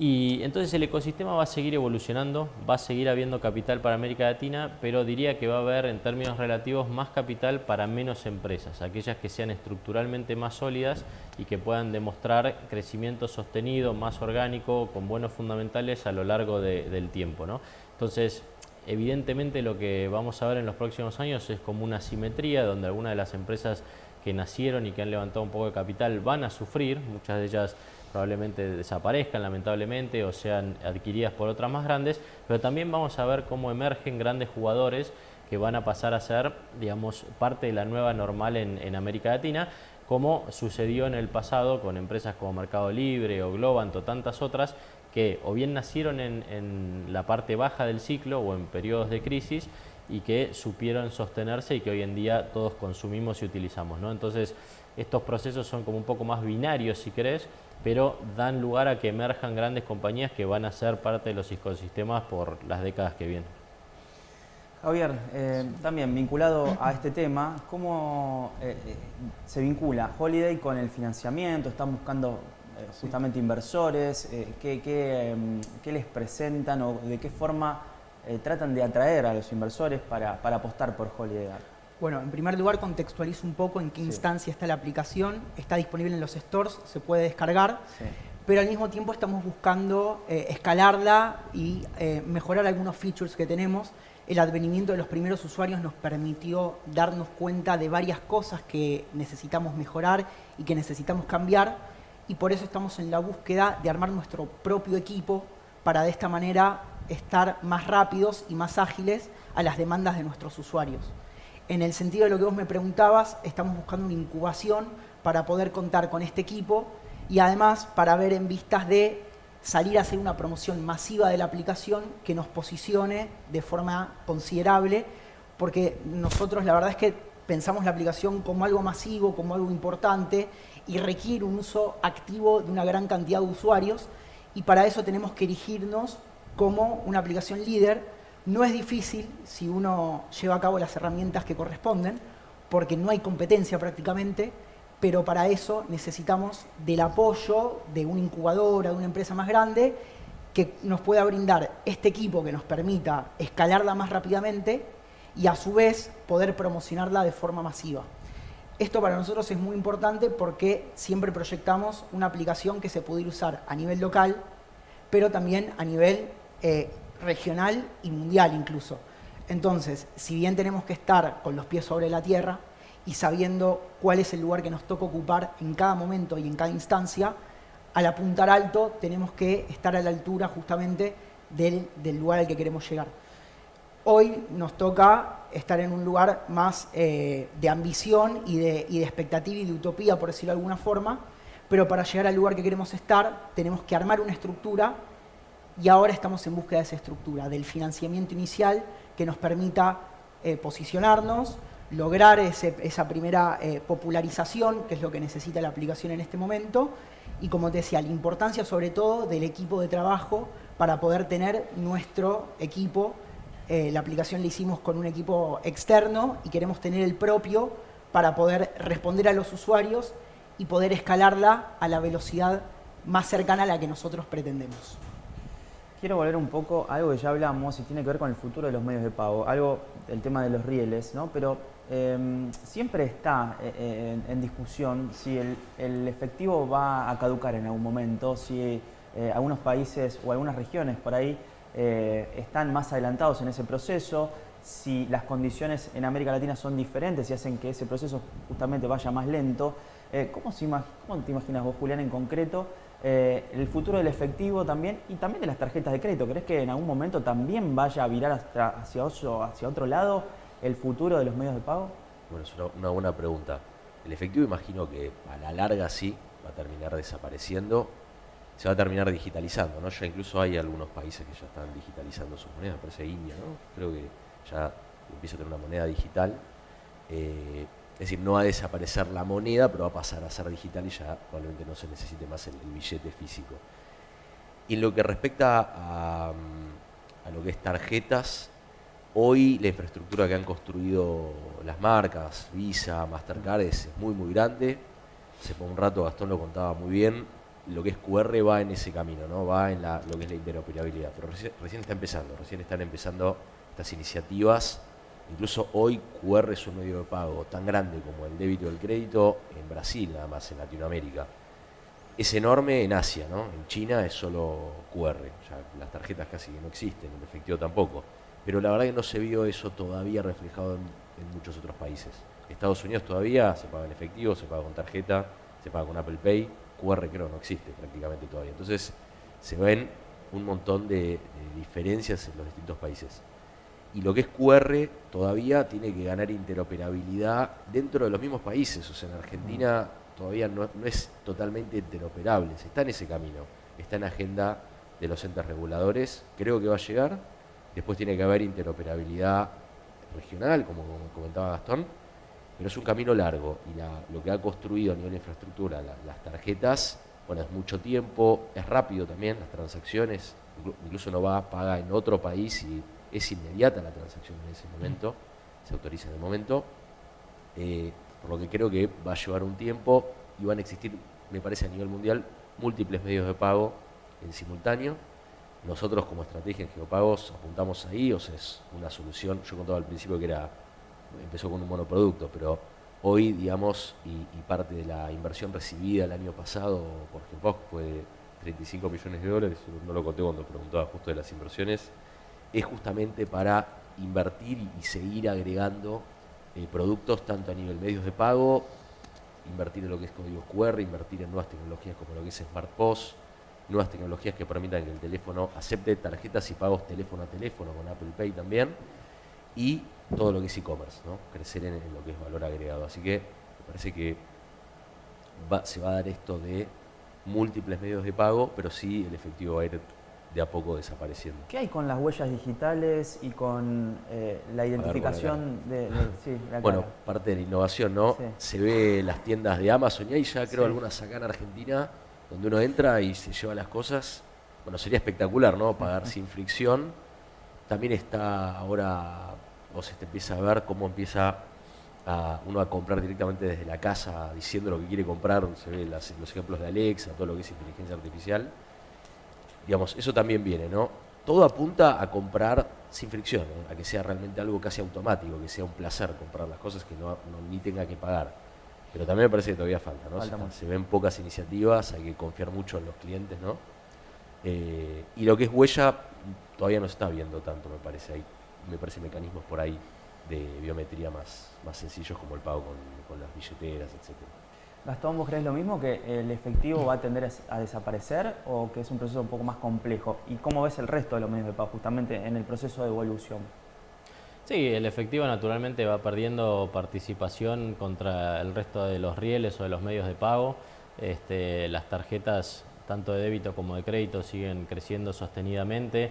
Y entonces el ecosistema va a seguir evolucionando, va a seguir habiendo capital para América Latina, pero diría que va a haber en términos relativos más capital para menos empresas, aquellas que sean estructuralmente más sólidas y que puedan demostrar crecimiento sostenido, más orgánico, con buenos fundamentales a lo largo del tiempo, ¿no? Entonces, evidentemente lo que vamos a ver en los próximos años es como una asimetría donde algunas de las empresas que nacieron y que han levantado un poco de capital van a sufrir, muchas de ellas probablemente desaparezcan lamentablemente o sean adquiridas por otras más grandes, pero también vamos a ver cómo emergen grandes jugadores que van a pasar a ser, digamos, parte de la nueva normal en América Latina, como sucedió en el pasado con empresas como Mercado Libre o Globant o tantas otras que o bien nacieron en la parte baja del ciclo o en periodos de crisis y que supieron sostenerse y que hoy en día todos consumimos y utilizamos, ¿no? Entonces, estos procesos son como un poco más binarios, si querés, pero dan lugar a que emerjan grandes compañías que van a ser parte de los ecosistemas por las décadas que vienen. Javier, también vinculado a este tema, ¿cómo se vincula Holiday con el financiamiento? ¿Están buscando justamente inversores? ¿Qué les presentan o de qué forma tratan de atraer a los inversores para apostar por Holiday? Bueno, en primer lugar contextualizo un poco en qué instancia está la aplicación. Está disponible en los stores, se puede descargar, pero al mismo tiempo estamos buscando escalarla y mejorar algunos features que tenemos. El advenimiento de los primeros usuarios nos permitió darnos cuenta de varias cosas que necesitamos mejorar y que necesitamos cambiar, y por eso estamos en la búsqueda de armar nuestro propio equipo para de esta manera estar más rápidos y más ágiles a las demandas de nuestros usuarios. En el sentido de lo que vos me preguntabas, estamos buscando una incubación para poder contar con este equipo y además para ver en vistas de salir a hacer una promoción masiva de la aplicación que nos posicione de forma considerable, porque nosotros la verdad es que pensamos la aplicación como algo masivo, como algo importante y requiere un uso activo de una gran cantidad de usuarios, y para eso tenemos que erigirnos como una aplicación líder. No es difícil si uno lleva a cabo las herramientas que corresponden, porque no hay competencia prácticamente, pero para eso necesitamos del apoyo de una incubadora, de una empresa más grande, que nos pueda brindar este equipo que nos permita escalarla más rápidamente y a su vez poder promocionarla de forma masiva. Esto para nosotros es muy importante porque siempre proyectamos una aplicación que se pudiera usar a nivel local, pero también a nivel regional y mundial incluso. Entonces, si bien tenemos que estar con los pies sobre la tierra y sabiendo cuál es el lugar que nos toca ocupar en cada momento y en cada instancia, al apuntar alto tenemos que estar a la altura justamente del lugar al que queremos llegar. Hoy nos toca estar en un lugar más de ambición y de expectativa y de utopía, por decirlo de alguna forma, pero para llegar al lugar que queremos estar tenemos que armar una estructura y ahora estamos en búsqueda de esa estructura, del financiamiento inicial que nos permita posicionarnos, lograr esa primera popularización, que es lo que necesita la aplicación en este momento, y como te decía, la importancia sobre todo del equipo de trabajo para poder tener nuestro equipo. La aplicación la hicimos con un equipo externo y queremos tener el propio para poder responder a los usuarios y poder escalarla a la velocidad más cercana a la que nosotros pretendemos. Quiero volver un poco a algo que ya hablamos y tiene que ver con el futuro de los medios de pago, algo, el tema de los rieles, ¿no? Pero siempre está en discusión si el efectivo va a caducar en algún momento, si algunos países o algunas regiones por ahí están más adelantados en ese proceso, si las condiciones en América Latina son diferentes y hacen que ese proceso justamente vaya más lento. ¿Cómo te imaginas vos, Julián, en concreto, el futuro del efectivo también y también de las tarjetas de crédito? ¿Crees que en algún momento también vaya a virar hacia otro lado el futuro de los medios de pago? Bueno, es una buena pregunta. El efectivo imagino que a la larga sí va a terminar desapareciendo, se va a terminar digitalizando, ¿no? Ya incluso hay algunos países que ya están digitalizando sus monedas, me parece India, ¿no? Creo que ya empieza a tener una moneda digital. Es decir, no va a desaparecer la moneda, pero va a pasar a ser digital y ya probablemente no se necesite más el billete físico. Y en lo que respecta a lo que es tarjetas, hoy la infraestructura que han construido las marcas, Visa, Mastercard, es muy, muy grande. Hace por un rato Gastón lo contaba muy bien. Lo que es QR va en ese camino, ¿no? Va en lo que es la interoperabilidad. Pero recién están empezando estas iniciativas. Incluso hoy QR es un medio de pago tan grande como el débito y el crédito en Brasil, nada más, en Latinoamérica. Es enorme en Asia, ¿no? En China es solo QR, ya las tarjetas casi no existen, el efectivo tampoco. Pero la verdad que no se vio eso todavía reflejado en muchos otros países. Estados Unidos todavía se paga en efectivo, se paga con tarjeta, se paga con Apple Pay. QR creo no existe prácticamente todavía. Entonces se ven un montón de diferencias en los distintos países. Y lo que es QR todavía tiene que ganar interoperabilidad dentro de los mismos países. O sea, en Argentina todavía no es totalmente interoperable. Se está en ese camino. Está en agenda de los entes reguladores. Creo que va a llegar. Después tiene que haber interoperabilidad regional, como comentaba Gastón. Pero es un camino largo y lo que ha construido a nivel de infraestructura, las tarjetas, bueno, es mucho tiempo, es rápido también, las transacciones, incluso uno paga en otro país y es inmediata la transacción en ese momento, se autoriza en el momento, por lo que creo que va a llevar un tiempo y van a existir, me parece a nivel mundial, múltiples medios de pago en simultáneo. Nosotros como estrategia en Geopagos apuntamos ahí, o sea, es una solución, yo contaba al principio que empezó con un monoproducto, pero hoy, digamos, y parte de la inversión recibida el año pasado por Geopagos fue de $35 millones, no lo conté cuando preguntaba justo de las inversiones, es justamente para invertir y seguir agregando productos tanto a nivel medios de pago, invertir en lo que es códigos QR, invertir en nuevas tecnologías como lo que es Smart POS, nuevas tecnologías que permitan que el teléfono acepte tarjetas y pagos teléfono a teléfono con Apple Pay también, y todo lo que es e-commerce, ¿no? Crecer en lo que es valor agregado. Así que me parece que se va a dar esto de múltiples medios de pago, pero sí el efectivo va a ir de a poco desapareciendo. ¿Qué hay con las huellas digitales y con la identificación de la Bueno, cara? parte de la innovación, ¿no? Sí. Se ve las tiendas de Amazon y hay ya creo algunas acá en Argentina donde uno entra y se lleva las cosas. Bueno, sería espectacular, ¿no? Pagar sin fricción. También está ahora, se empieza a ver cómo empieza uno a comprar directamente desde la casa diciendo lo que quiere comprar. Se ve los ejemplos de Alexa, todo lo que es inteligencia artificial. Digamos, eso también viene, ¿no? Todo apunta a comprar sin fricción, a que sea realmente algo casi automático, que sea un placer comprar las cosas, que no ni tenga que pagar. Pero también me parece que todavía falta, ¿no? Se ven pocas iniciativas, hay que confiar mucho en los clientes, ¿no? Y lo que es huella todavía no se está viendo tanto, me parece. Me parece mecanismos por ahí de biometría más sencillos como el pago con las billeteras, etc. Gastón, ¿vos crees lo mismo, que el efectivo va a tender a desaparecer o que es un proceso un poco más complejo? ¿Y cómo ves el resto de los medios de pago justamente en el proceso de evolución? Sí, el efectivo naturalmente va perdiendo participación contra el resto de los rieles o de los medios de pago. Las tarjetas, tanto de débito como de crédito, siguen creciendo sostenidamente.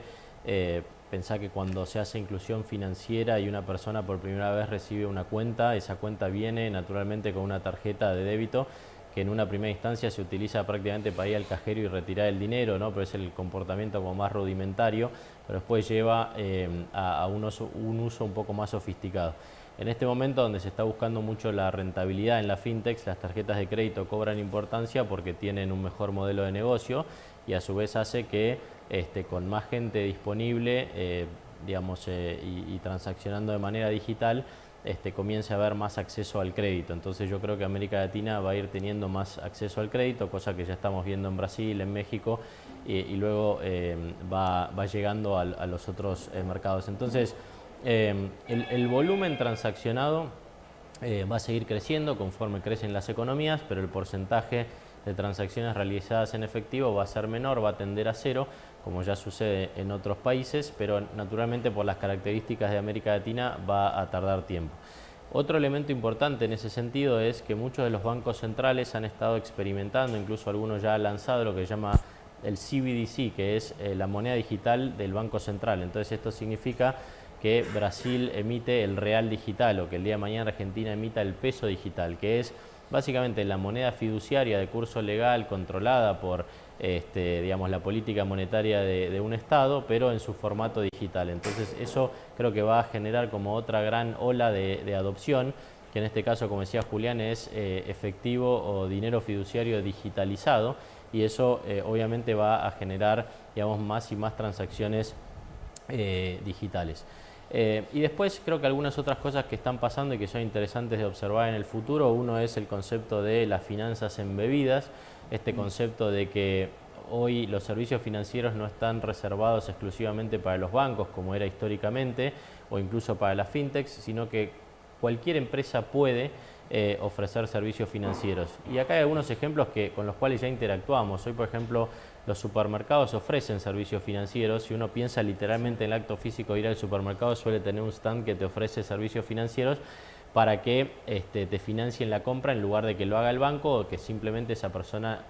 Pensá que cuando se hace inclusión financiera y una persona por primera vez recibe una cuenta, esa cuenta viene naturalmente con una tarjeta de débito que en una primera instancia se utiliza prácticamente para ir al cajero y retirar el dinero, ¿no? Pero es el comportamiento como más rudimentario, pero después lleva a un uso un poco más sofisticado. En este momento donde se está buscando mucho la rentabilidad en la fintech, las tarjetas de crédito cobran importancia porque tienen un mejor modelo de negocio y a su vez hace que con más gente disponible y transaccionando de manera digital, comience a haber más acceso al crédito. Entonces yo creo que América Latina va a ir teniendo más acceso al crédito, cosa que ya estamos viendo en Brasil, en México, y luego va llegando a los otros mercados. Entonces el volumen transaccionado va a seguir creciendo conforme crecen las economías, pero el porcentaje de transacciones realizadas en efectivo va a ser menor, va a tender a cero, como ya sucede en otros países, pero naturalmente por las características de América Latina va a tardar tiempo. Otro elemento importante en ese sentido es que muchos de los bancos centrales han estado experimentando, incluso algunos ya han lanzado lo que se llama el CBDC, que es la moneda digital del Banco Central. Entonces esto significa que Brasil emite el real digital o que el día de mañana Argentina emita el peso digital, que es básicamente la moneda fiduciaria de curso legal controlada por la política monetaria de un Estado, pero en su formato digital. Entonces eso creo que va a generar como otra gran ola de adopción, que en este caso, como decía Julián, es efectivo o dinero fiduciario digitalizado, y eso obviamente va a generar más y más transacciones digitales. Y después creo que algunas otras cosas que están pasando y que son interesantes de observar en el futuro. Uno es el concepto de las finanzas embebidas, este concepto de que hoy los servicios financieros no están reservados exclusivamente para los bancos como era históricamente o incluso para las fintechs, sino que cualquier empresa puede ofrecer servicios financieros. Y acá hay algunos ejemplos con los cuales ya interactuamos. Hoy, por ejemplo, los supermercados ofrecen servicios financieros. Si uno piensa literalmente en el acto físico de ir al supermercado, suele tener un stand que te ofrece servicios financieros para que te financien la compra en lugar de que lo haga el banco o que simplemente esa persona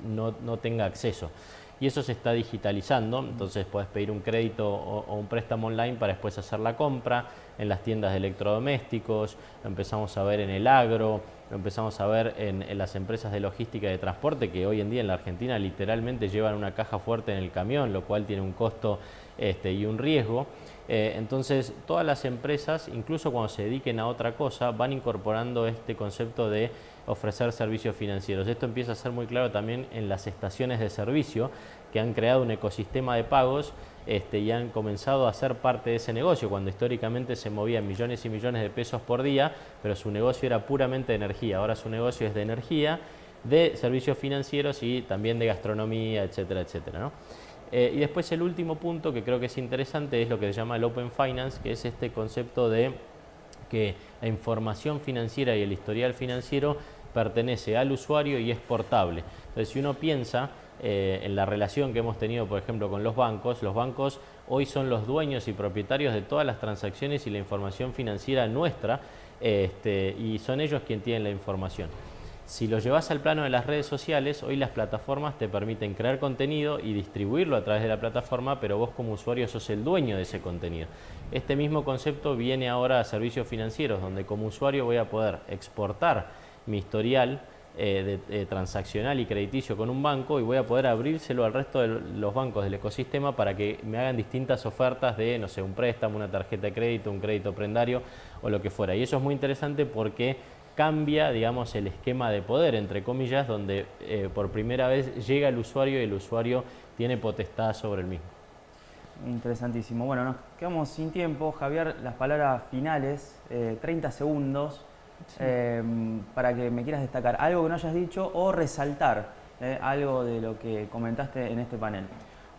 no tenga acceso. Y eso se está digitalizando, entonces puedes pedir un crédito o un préstamo online para después hacer la compra en las tiendas de electrodomésticos, lo empezamos a ver en el agro, lo empezamos a ver en las empresas de logística y de transporte que hoy en día en la Argentina literalmente llevan una caja fuerte en el camión, lo cual tiene un costo y un riesgo. Entonces todas las empresas, incluso cuando se dediquen a otra cosa, van incorporando este concepto de ofrecer servicios financieros. Esto empieza a ser muy claro también en las estaciones de servicio, que han creado un ecosistema de pagos y han comenzado a ser parte de ese negocio, cuando históricamente se movían millones y millones de pesos por día, pero su negocio era puramente de energía. Ahora su negocio es de energía, de servicios financieros y también de gastronomía, etcétera, etcétera, ¿no? Y después el último punto que creo que es interesante es lo que se llama el Open Finance, que es este concepto de que la información financiera y el historial financiero pertenece al usuario y es portable. Entonces, si uno piensa en la relación que hemos tenido, por ejemplo, con los bancos hoy son los dueños y propietarios de todas las transacciones y la información financiera nuestra, y son ellos quienes tienen la información. Si lo llevas al plano de las redes sociales, hoy las plataformas te permiten crear contenido y distribuirlo a través de la plataforma, pero vos como usuario sos el dueño de ese contenido. Este mismo concepto viene ahora a servicios financieros, donde como usuario voy a poder exportar mi historial transaccional y crediticio con un banco y voy a poder abrírselo al resto de los bancos del ecosistema para que me hagan distintas ofertas de, no sé, un préstamo, una tarjeta de crédito, un crédito prendario o lo que fuera. Y eso es muy interesante porque cambia, digamos, el esquema de poder, entre comillas, donde por primera vez llega el usuario y el usuario tiene potestad sobre el mismo. Interesantísimo. Bueno, nos quedamos sin tiempo. Javier, las palabras finales, 30 segundos, sí, para que me quieras destacar algo que no hayas dicho o resaltar algo de lo que comentaste en este panel.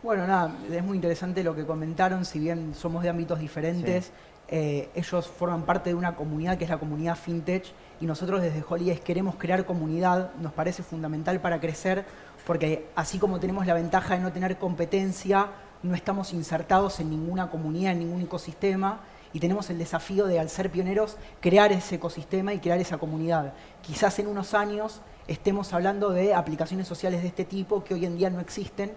Bueno, nada, es muy interesante lo que comentaron, si bien somos de ámbitos diferentes, ellos forman parte de una comunidad que es la comunidad FinTech y nosotros desde Holidays queremos crear comunidad, nos parece fundamental para crecer porque así como tenemos la ventaja de no tener competencia, no estamos insertados en ninguna comunidad, en ningún ecosistema y tenemos el desafío de, al ser pioneros, crear ese ecosistema y crear esa comunidad. Quizás en unos años estemos hablando de aplicaciones sociales de este tipo que hoy en día no existen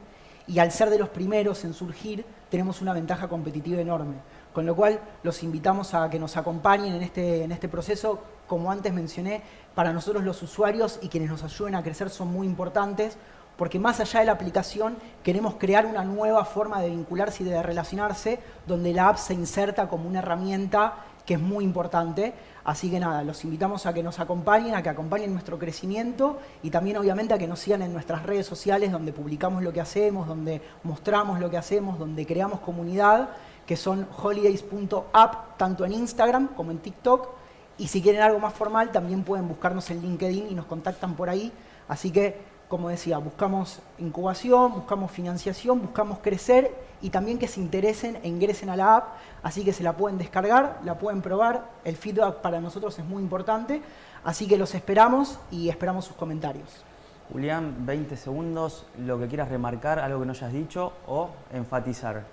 y al ser de los primeros en surgir tenemos una ventaja competitiva enorme. Con lo cual los invitamos a que nos acompañen en este proceso. Como antes mencioné, para nosotros los usuarios y quienes nos ayuden a crecer son muy importantes porque más allá de la aplicación queremos crear una nueva forma de vincularse y de relacionarse donde la app se inserta como una herramienta que es muy importante. Así que nada, los invitamos a que nos acompañen, a que acompañen nuestro crecimiento y también obviamente a que nos sigan en nuestras redes sociales donde publicamos lo que hacemos, donde mostramos lo que hacemos, donde creamos comunidad, que son holidays.app, tanto en Instagram como en TikTok. Y si quieren algo más formal, también pueden buscarnos en LinkedIn y nos contactan por ahí. Así que, como decía, buscamos incubación, buscamos financiación, buscamos crecer y también que se interesen e ingresen a la app. Así que se la pueden descargar, la pueden probar. El feedback para nosotros es muy importante. Así que los esperamos y esperamos sus comentarios. Julián, 20 segundos, lo que quieras remarcar, algo que no hayas dicho o enfatizar.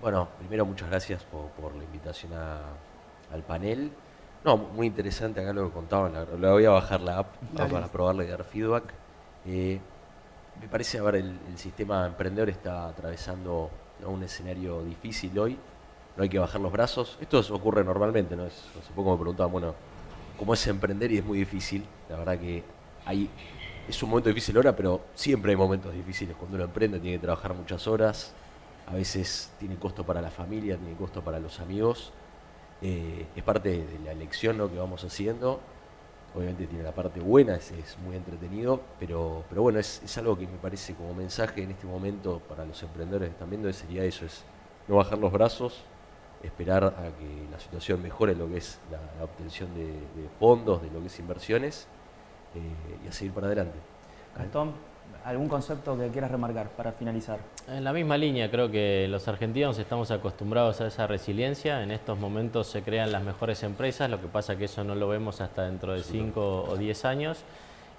Bueno, primero muchas gracias por la invitación al panel. No, muy interesante acá lo que contaban. La voy a bajar la app para probarla y dar feedback. Me parece, a ver, el sistema emprendedor está atravesando, ¿no?, un escenario difícil hoy. No hay que bajar los brazos. Esto ocurre normalmente, ¿no? Hace poco me preguntaban, bueno, ¿cómo es emprender? Y es muy difícil. La verdad que es un momento difícil ahora, pero siempre hay momentos difíciles. Cuando uno emprende tiene que trabajar muchas horas. A veces tiene costo para la familia, tiene costo para los amigos. Es parte de la elección, ¿no?, que vamos haciendo. Obviamente tiene la parte buena, es muy entretenido, pero bueno, es algo que me parece como mensaje en este momento para los emprendedores que están viendo, sería eso, es no bajar los brazos, esperar a que la situación mejore lo que es la obtención de fondos, de lo que es inversiones, y a seguir para adelante. Gastón, ¿algún concepto que quieras remarcar para finalizar? En la misma línea, creo que los argentinos estamos acostumbrados a esa resiliencia. En estos momentos se crean las mejores empresas, lo que pasa que eso no lo vemos hasta dentro de 5 o 10 años.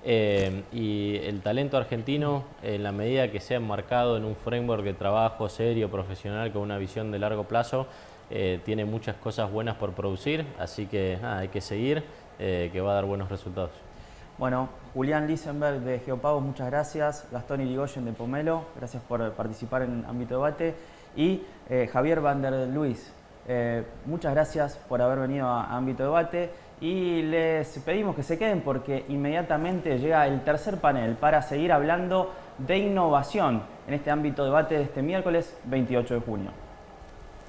Y el talento argentino, en la medida que sea enmarcado en un framework de trabajo serio, profesional, con una visión de largo plazo, tiene muchas cosas buenas por producir. Así que nada, hay que seguir, que va a dar buenos resultados. Bueno, Julián Lisenberg de Geopagos, muchas gracias. Gastón Irigoyen de Pomelo, gracias por participar en Ámbito Debate. Y Javier Van der Luis, muchas gracias por haber venido a Ámbito Debate. Y les pedimos que se queden porque inmediatamente llega el tercer panel para seguir hablando de innovación en este Ámbito Debate de este miércoles 28 de junio.